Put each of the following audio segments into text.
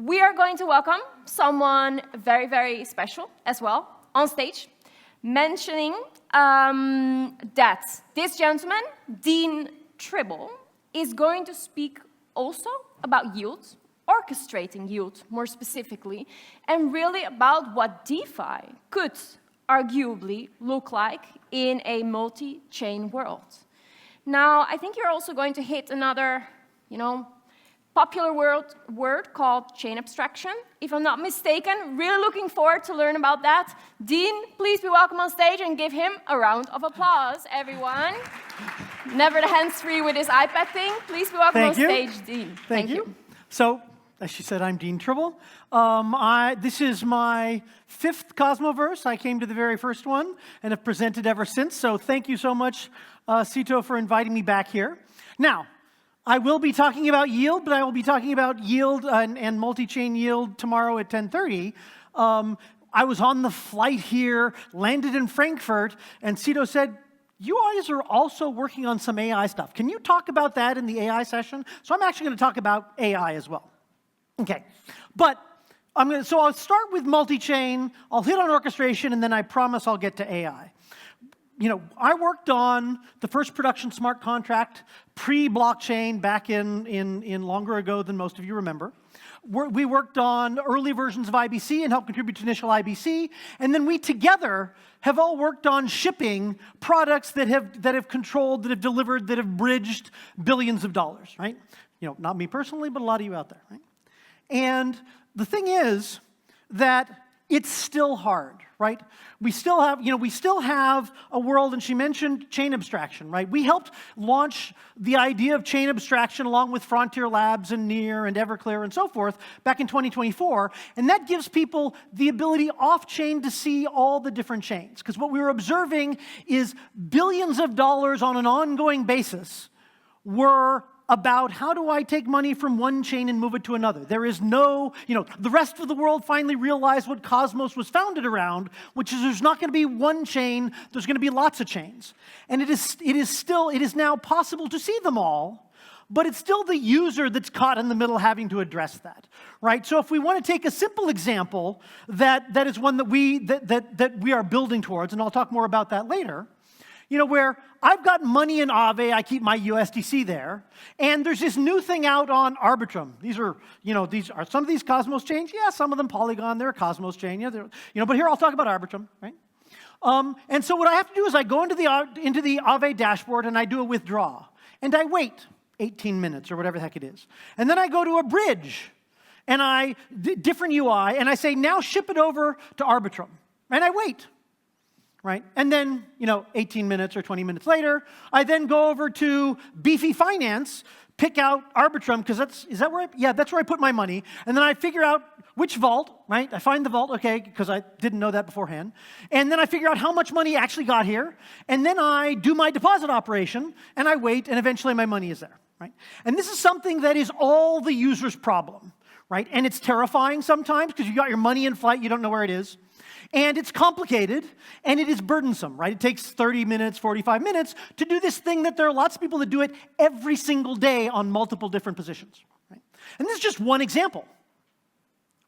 we are going to welcome someone very, very special as well on stage, mentioning that this gentleman, Dean Tribble, is going to speak also about yield, orchestrating yield more specifically, and really about what DeFi could arguably look like in a multi-chain world. Now, I think you're also going to hit another, popular word called chain abstraction. If I'm not mistaken, really looking forward to learn about that. Dean, please be welcome on stage and give him a round of applause, everyone. Never the hands-free with his iPad thing. Please be welcome on stage, Dean. Thank you. So, as she said, I'm Dean Tribble. This is my 5th Cosmoverse. I came to the very first one and have presented ever since. So thank you so much, Sito, for inviting me back here. Now, I will be talking about yield, but I will be talking about yield and multi-chain yield tomorrow at 10:30. I was on the flight here, landed in Frankfurt, and Sito said, you guys are also working on some AI stuff. Can you talk about that in the AI session? So I'm actually going to talk about AI as well. Okay, but so I'll start with multi-chain, I'll hit on orchestration, and then I promise I'll get to AI. I worked on the first production smart contract pre-blockchain back in longer ago than most of you remember. We worked on early versions of IBC and helped contribute to initial IBC, and then we together have all worked on shipping products that have controlled, that have delivered, that have bridged billions of dollars, right? Not me personally, but a lot of you out there, right? And the thing is that it's still hard, right? We still have a world, and she mentioned chain abstraction, right? We helped launch the idea of chain abstraction along with Frontier Labs and Near and Everclear and so forth back in 2024, and that gives people the ability off-chain to see all the different chains. Because what we were observing is billions of dollars on an ongoing basis were about how do I take money from one chain and move it to another. There is no, the rest of the world finally realized what Cosmos was founded around, which is there's not going to be one chain, there's going to be lots of chains. And it is now possible to see them all, but it's still the user that's caught in the middle having to address that, right? So if we want to take a simple example that is one that we are building towards, and I'll talk more about that later, where I've got money in Aave, I keep my USDC there, and there's this new thing out on Arbitrum. These are some of these Cosmos chains. Yeah, some of them Polygon, they're a Cosmos chain. Yeah, but here I'll talk about Arbitrum, right? And so what I have to do is I go into the Aave dashboard and I do a withdraw, and I wait 18 minutes or whatever the heck it is, and then I go to a bridge, and different UI, and I say now ship it over to Arbitrum, and I wait. Right? And then, 18 minutes or 20 minutes later, I then go over to Beefy Finance, pick out Arbitrum, because that's where I put my money. And then I figure out which vault, right? I find the vault, okay, because I didn't know that beforehand. And then I figure out how much money actually got here. And then I do my deposit operation, and I wait, and eventually my money is there, right? And this is something that is all the user's problem, right? And it's terrifying sometimes, because you got your money in flight, you don't know where it is. And it's complicated, and it is burdensome, right? It takes 30 minutes, 45 minutes to do this thing that there are lots of people that do it every single day on multiple different positions, right? And this is just one example,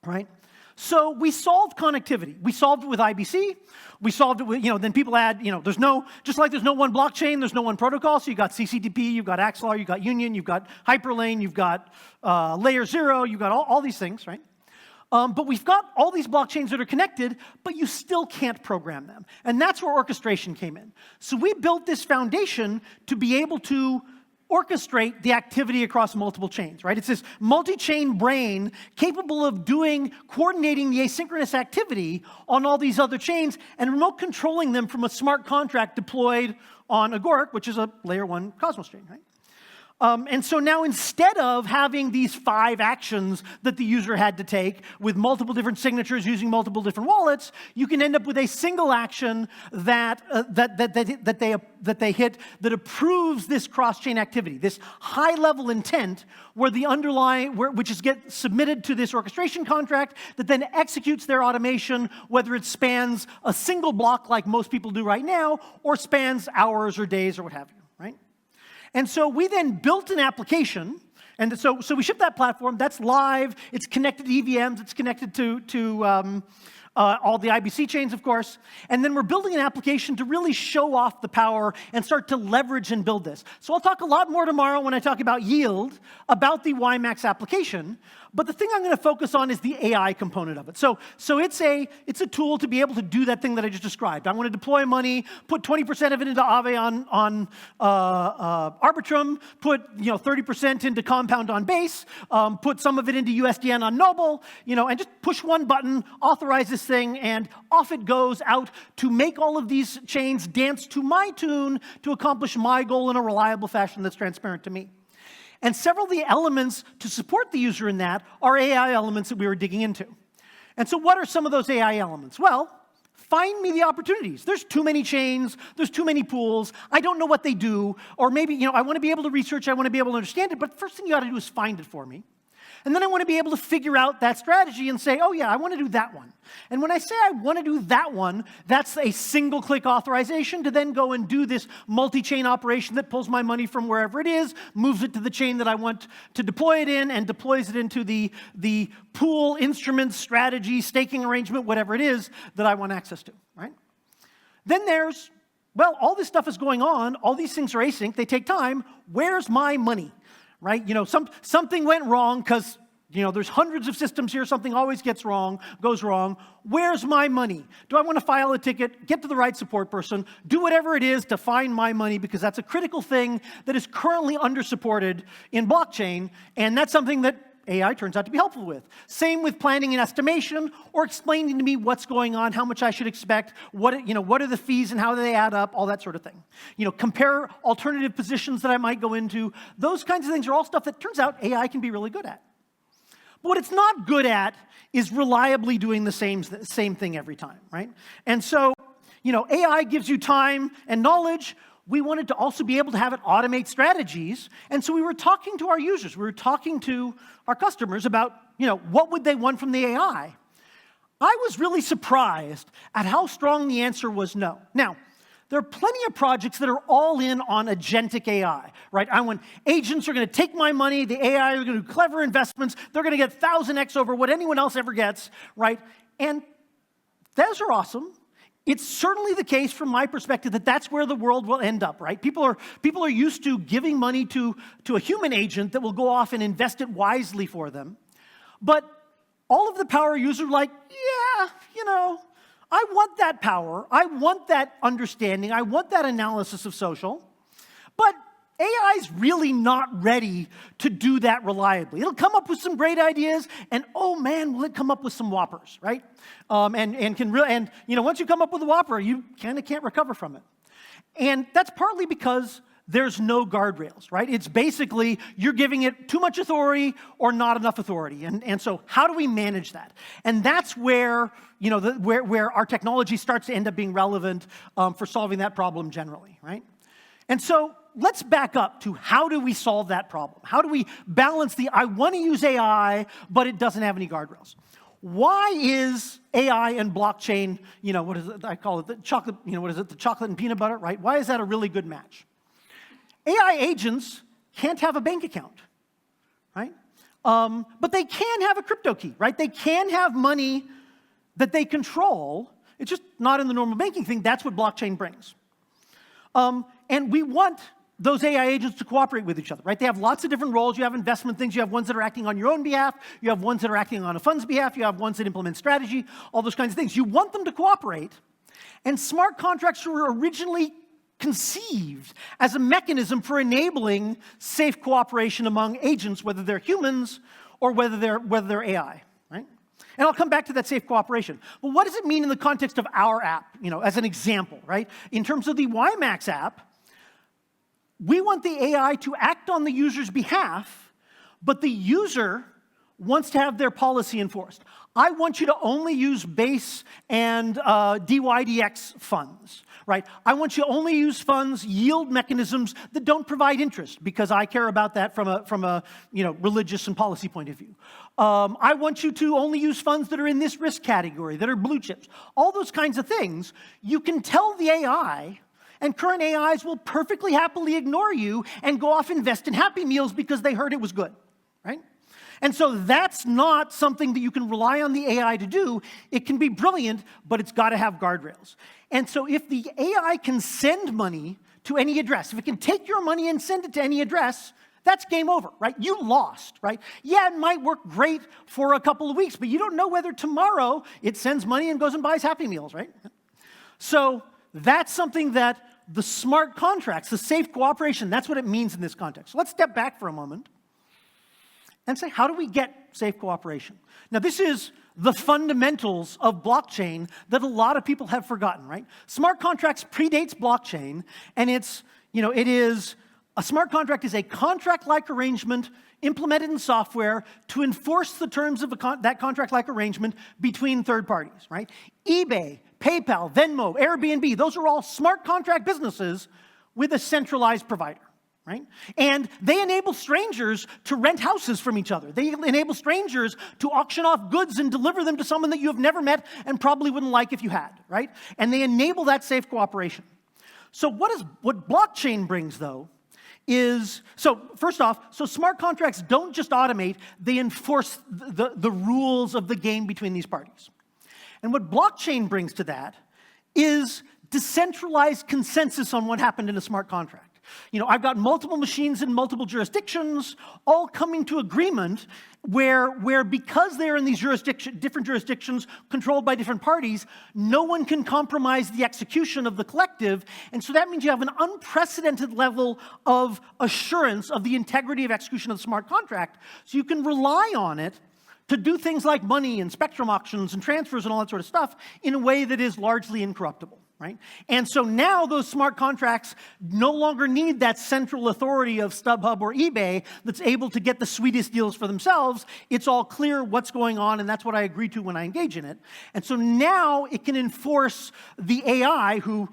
right? So we solved connectivity. We solved it with IBC. We solved it with, then people add, just like there's no one blockchain, there's no one protocol, so you've got CCTP, you've got Axelar, you've got Union, you've got Hyperlane, you've got Layer 0, you've got all these things, right? But we've got all these blockchains that are connected, but you still can't program them. And that's where orchestration came in. So we built this foundation to be able to orchestrate the activity across multiple chains, right? It's this multi-chain brain capable of coordinating the asynchronous activity on all these other chains and remote controlling them from a smart contract deployed on Agoric, which is a layer 1 Cosmos chain, right? And so now instead of having these 5 actions that the user had to take with multiple different signatures using multiple different wallets, you can end up with a single action that they hit that approves this cross-chain activity, this high-level intent where the which gets submitted to this orchestration contract that then executes their automation, whether it spans a single block like most people do right now or spans hours or days or what have you, right? And so we then built an application And so we ship that platform. That's live. It's connected to EVMs. It's connected to all the IBC chains, of course. And then we're building an application to really show off the power and start to leverage and build this. So I'll talk a lot more tomorrow when I talk about yield, about the YMAX application. But the thing I'm going to focus on is the AI component of it. So it's a tool to be able to do that thing that I just described. I want to deploy money, put 20% of it into Aave on Arbitrum, put 30% into Compound on Base, put some of it into USDN on Noble, and just push one button, authorize this thing, and off it goes out to make all of these chains dance to my tune to accomplish my goal in a reliable fashion that's transparent to me. And several of the elements to support the user in that are AI elements that we were digging into. And so what are some of those AI elements? Well, find me the opportunities. There's too many chains, there's too many pools, I don't know what they do, or maybe, I want to be able to research, I want to be able to understand it, but the first thing you ought to do is find it for me. And then I want to be able to figure out that strategy and say, oh yeah, I want to do that one. And when I say I want to do that one, that's a single-click authorization to then go and do this multi-chain operation that pulls my money from wherever it is, moves it to the chain that I want to deploy it in, and deploys it into the pool, instrument, strategy, staking arrangement, whatever it is that I want access to, right? Then there's, well, all this stuff is going on, all these things are async, they take time, where's my money? Right? Something went wrong because, there's hundreds of systems here, something always goes wrong. Where's my money? Do I want to file a ticket, get to the right support person, do whatever it is to find my money, because that's a critical thing that is currently under-supported in blockchain, and that's something that AI turns out to be helpful with. Same with planning and estimation, or explaining to me what's going on, how much I should expect, what are the fees and how do they add up, all that sort of thing. Compare alternative positions that I might go into. Those kinds of things are all stuff that turns out AI can be really good at. But what it's not good at is reliably doing the same thing every time, right? And so, AI gives you time and knowledge. We wanted to also be able to have it automate strategies. And so we were talking to our users. We were talking to our customers about, what would they want from the AI? I was really surprised at how strong the answer was no. Now, there are plenty of projects that are all in on agentic AI, right? I want agents are going to take my money, the AI are going to do clever investments, they're going to get 1,000x over what anyone else ever gets, right? And those are awesome. It's certainly the case from my perspective that that's where the world will end up, right? People are used to giving money to a human agent that will go off and invest it wisely for them. But all of the power users are like, yeah, I want that power. I want that understanding. I want that analysis of social. But AI is really not ready to do that reliably. It'll come up with some great ideas, and oh man, will it come up with some whoppers, right? Once you come up with a whopper, you kind of can't recover from it. And that's partly because there's no guardrails, right? It's basically you're giving it too much authority or not enough authority. And so how do we manage that? And that's where, where our technology starts to end up being relevant for solving that problem generally, right? And so let's back up to how do we solve that problem? How do we balance I want to use AI, but it doesn't have any guardrails? Why is AI and blockchain, what is it? I call it the chocolate, the chocolate and peanut butter, right? Why is that a really good match? AI agents can't have a bank account, right? But they can have a crypto key, right? They can have money that they control. It's just not in the normal banking thing. That's what blockchain brings. And we want those AI agents to cooperate with each other, right? They have lots of different roles. You have investment things. You have ones that are acting on your own behalf. You have ones that are acting on a fund's behalf. You have ones that implement strategy, all those kinds of things. You want them to cooperate. And smart contracts were originally conceived as a mechanism for enabling safe cooperation among agents, whether they're humans or whether they're AI, right? And I'll come back to that safe cooperation. But what does it mean in the context of our app, as an example, right? In terms of the YMAX app, we want the AI to act on the user's behalf, but the user wants to have their policy enforced. I want you to only use Base and DYDX funds, right? I want you to only use funds, yield mechanisms that don't provide interest, because I care about that from a religious and policy point of view. I want you to only use funds that are in this risk category, that are blue chips. All those kinds of things, you can tell the AI, and current AIs will perfectly happily ignore you and go off and invest in Happy Meals because they heard it was good. And so that's not something that you can rely on the AI to do. It can be brilliant, but it's got to have guardrails. And so if the AI can send money to any address, if it can take your money and send it to any address, that's game over, right? You lost, right? Yeah, it might work great for a couple of weeks, but you don't know whether tomorrow it sends money and goes and buys Happy Meals, right? So that's something that the smart contracts, the safe cooperation, that's what it means in this context. So let's step back for a moment and say, how do we get safe cooperation? Now, this is the fundamentals of blockchain that a lot of people have forgotten, right? Smart contracts predates blockchain, and a smart contract is a contract-like arrangement implemented in software to enforce the terms of that contract-like arrangement between third parties, right? eBay, PayPal, Venmo, Airbnb, those are all smart contract businesses with a centralized provider, right? And they enable strangers to rent houses from each other. They enable strangers to auction off goods and deliver them to someone that you have never met and probably wouldn't like if you had, right? And they enable that safe cooperation. So what blockchain brings, though, is, so first off, so smart contracts don't just automate, they enforce the rules of the game between these parties. And what blockchain brings to that is decentralized consensus on what happened in a smart contract. I've got multiple machines in multiple jurisdictions, all coming to agreement where because they're in these different jurisdictions controlled by different parties, no one can compromise the execution of the collective. And so that means you have an unprecedented level of assurance of the integrity of execution of the smart contract. So you can rely on it to do things like money and spectrum auctions and transfers and all that sort of stuff in a way that is largely incorruptible. Right? And so now those smart contracts no longer need that central authority of StubHub or eBay that's able to get the sweetest deals for themselves. It's all clear what's going on, and that's what I agree to when I engage in it. And so now it can enforce the AI, who,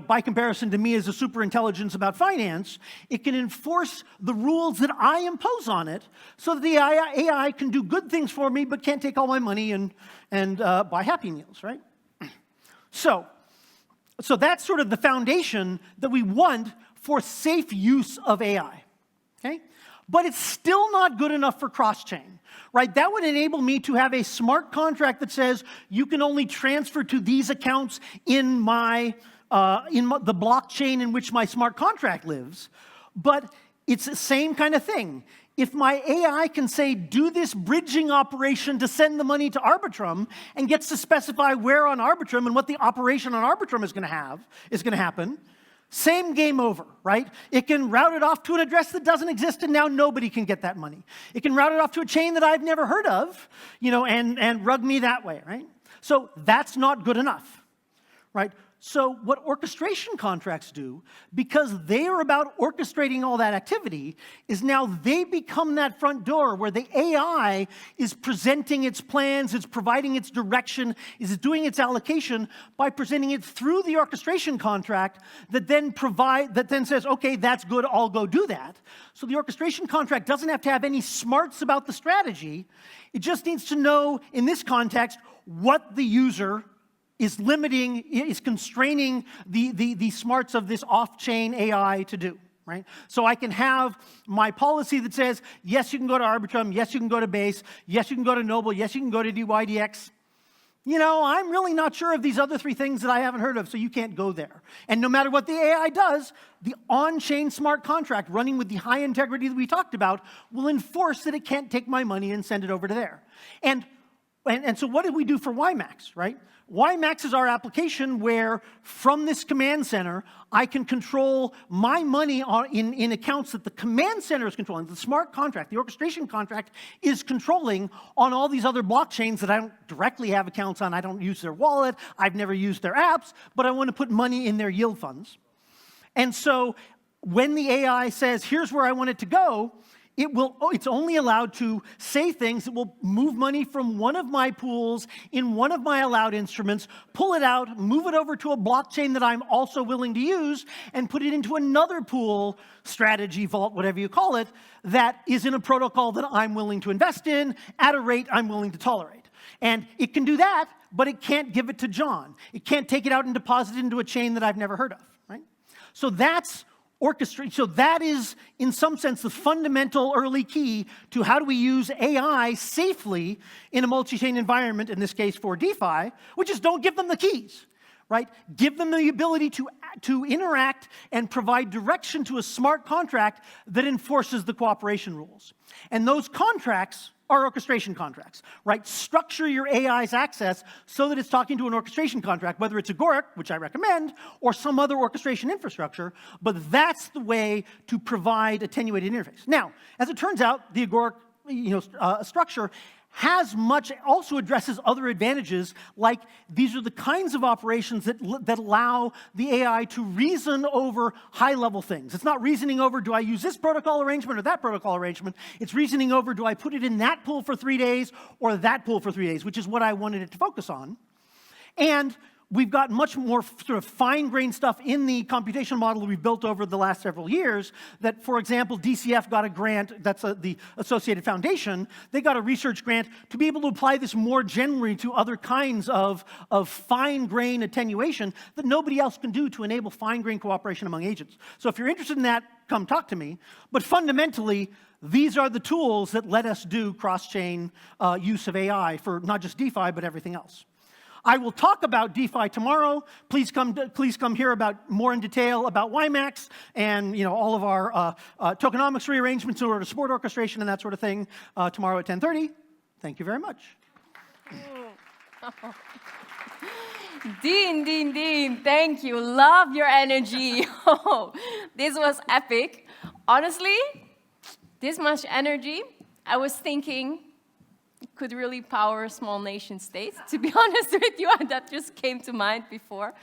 by comparison to me is a super intelligence about finance, it can enforce the rules that I impose on it so that the AI can do good things for me but can't take all my money and buy Happy Meals, right? So that's sort of the foundation that we want for safe use of AI, okay? But it's still not good enough for cross-chain, right? That would enable me to have a smart contract that says you can only transfer to these accounts in the blockchain in which my smart contract lives. But it's the same kind of thing. If my AI can say, do this bridging operation to send the money to Arbitrum, and gets to specify where on Arbitrum and what the operation on Arbitrum is going to happen, same game over, right? It can route it off to an address that doesn't exist, and now nobody can get that money. It can route it off to a chain that I've never heard of, and rug me that way, right? So that's not good enough, right? So what orchestration contracts do, because they are about orchestrating all that activity, is now they become that front door where the AI is presenting its plans, it's providing its direction, is doing its allocation by presenting it through the orchestration contract that then says, okay, that's good, I'll go do that. So the orchestration contract doesn't have to have any smarts about the strategy. It just needs to know, in this context, what the user is constraining the smarts of this off-chain AI to do, right? So I can have my policy that says, yes, you can go to Arbitrum, yes, you can go to Base, yes, you can go to Noble, yes, you can go to DYDX. I'm really not sure of these other three things that I haven't heard of, so you can't go there. And no matter what the AI does, the on-chain smart contract running with the high integrity that we talked about will enforce that it can't take my money and send it over to there. And so what did we do for YMAX, right? YMAX is our application where, from this command center, I can control my money in accounts that the command center is controlling. The smart contract, the orchestration contract, is controlling on all these other blockchains that I don't directly have accounts on. I don't use their wallet. I've never used their apps, but I want to put money in their yield funds. And so when the AI says, here's where I want it to go, it's only allowed to say things that will move money from one of my pools in one of my allowed instruments, pull it out, move it over to a blockchain that I'm also willing to use, and put it into another pool, strategy, vault, whatever you call it, that is in a protocol that I'm willing to invest in at a rate I'm willing to tolerate. And it can do that, but it can't give it to John. It can't take it out and deposit it into a chain that I've never heard of, right? So that's orchestrate. So that is, in some sense, the fundamental early key to how do we use AI safely in a multi-chain environment, in this case for DeFi, which is don't give them the keys, right? Give them the ability to interact and provide direction to a smart contract that enforces the cooperation rules. And those contracts are orchestration contracts, right? Structure your AI's access so that it's talking to an orchestration contract, whether it's Agoric, which I recommend, or some other orchestration infrastructure, but that's the way to provide attenuated interface. Now, as it turns out, the Agoric structure also addresses other advantages, like these are the kinds of operations that allow the AI to reason over high-level things. It's not reasoning over, do I use this protocol arrangement or that protocol arrangement? It's reasoning over, do I put it in that pool for 3 days or that pool for 3 days, which is what I wanted it to focus on. And we've got much more sort of fine-grained stuff in the computational model that we've built over the last several years that, for example, DCF got a grant, that's the Associated Foundation, they got a research grant to be able to apply this more generally to other kinds of fine-grained attenuation that nobody else can do to enable fine-grained cooperation among agents. So if you're interested in that, come talk to me. But fundamentally, these are the tools that let us do cross-chain use of AI for not just DeFi, but everything else. I will talk about DeFi tomorrow. Please come hear about more in detail about YMAX and all of our tokenomics rearrangements in order to support orchestration and that sort of thing tomorrow at 10:30. Thank you very much. Dean, thank you. Love your energy. This was epic. Honestly, this much energy, I was thinking, could really power small nation states, to be honest with you, and that just came to mind before.